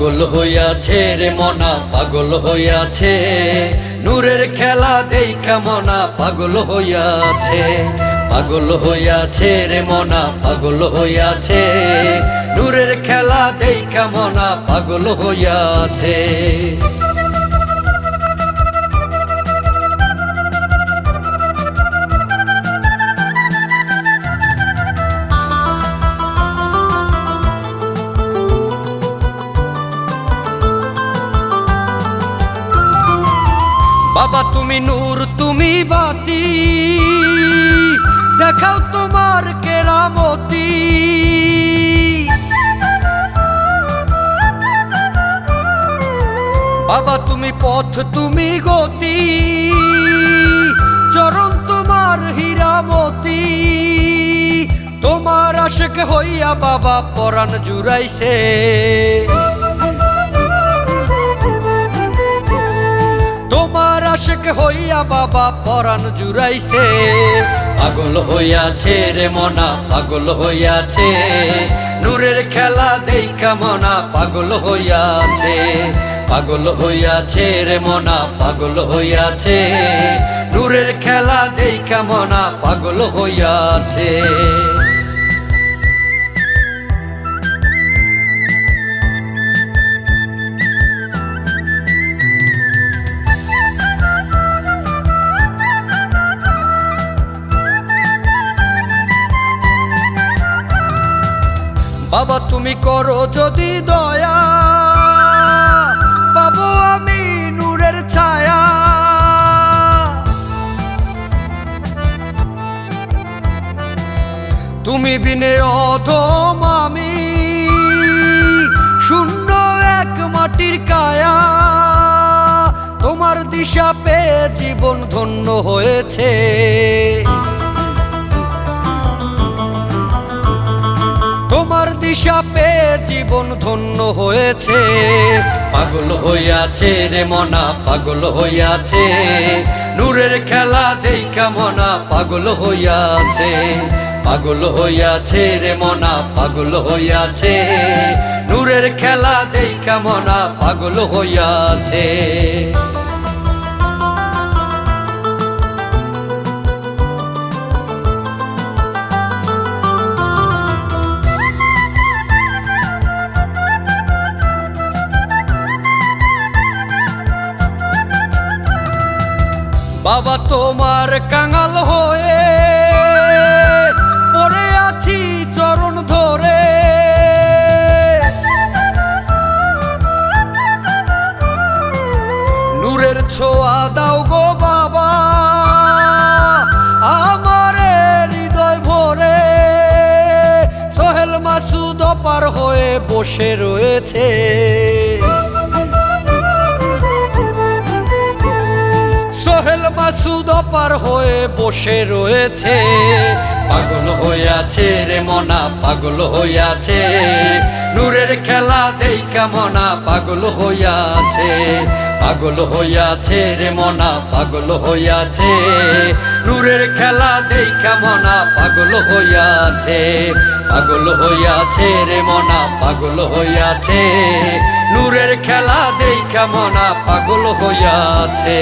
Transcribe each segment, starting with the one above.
পাগল হইয়াছে রে মনা পাগল হইয়াছে, নূরের খেলা দেইখা মনা পাগল হইয়াছে। পাগল হইয়াছে রে মনা পাগল হইয়াছে, নূরের খেলা দেইখা মনা পাগল হইয়াছে। বাবা তুমি নূর তুমি বাতি, দেখাও তোমার কেরামতি। বাবা তুমি পথ তুমি গতি, চরণ তোমার হীরামতি। তোমার আশিক হইয়া বাবা পরাণ জুড়াইছে, তোমার আশিক হইয়া বাবা পরাণ জুড়াইছে। পাগল হইয়াছে রে মনা পাগল হইয়াছে, নূরের খেলা দেইখা মনা পাগল হইয়াছে। পাগল হইয়াছে রে মনা পাগল হইয়াছে, নূরের খেলা দেইখা মনা পাগল হইয়াছে। বাবা তুমি করো যদি দয়া, পাবো আমি নূরের ছায়া। তুমি বিনে অধম আমি, শূন্য এক মাটির কায়া। তোমার দিশা পেয়ে জীবন ধন্য হয়েছে, তোমার দিশা পেয়ে জীবন ধন্য হয়েছে। পাগল হইয়াছে রে মনা পাগল হইয়াছে, নূরের খেলা দেইখা মনা পাগল হইয়াছে। পাগল হইয়াছে রে মনা পাগল হইয়াছে, নূরের খেলা দেইখা মনা পাগল হইয়াছে। বাবা তোমার কাঙাল হয়ে পড়ে আছি চরণ ধরে। নূরের ছোঁয়া দাও গো বাবা আমারে হৃদয় ভরে। সোহেল মাসুদ পার হয়ে বসে রয়েছে, সোহেল মাসুদ পার হয়ে বসে রয়েছে। পাগল হইয়াছে রে মনা পাগল হইয়াছে, নূরের খেলা দেইখা মনা পাগল হইয়াছে। পাগল হইয়াছে রে মনা পাগল হইয়াছে, নূরের খেলা দেইখা মনা পাগল হইয়াছে। পাগল হইয়াছে রে মনা পাগল হইয়াছে, নূরের খেলা দেইখা মনা পাগল হইয়াছে।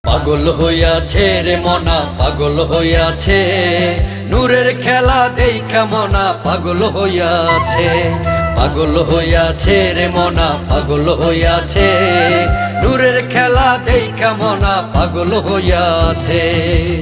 পাগল হইয়াছে রে মনা পাগল হইয়াছে, নূরের খেলা দেইখা মনা পাগল হইয়াছে। পাগল হইয়াছে রে মনা পাগল হইয়াছে, নূরের খেলা দেইখা মনা পাগল হইয়াছে।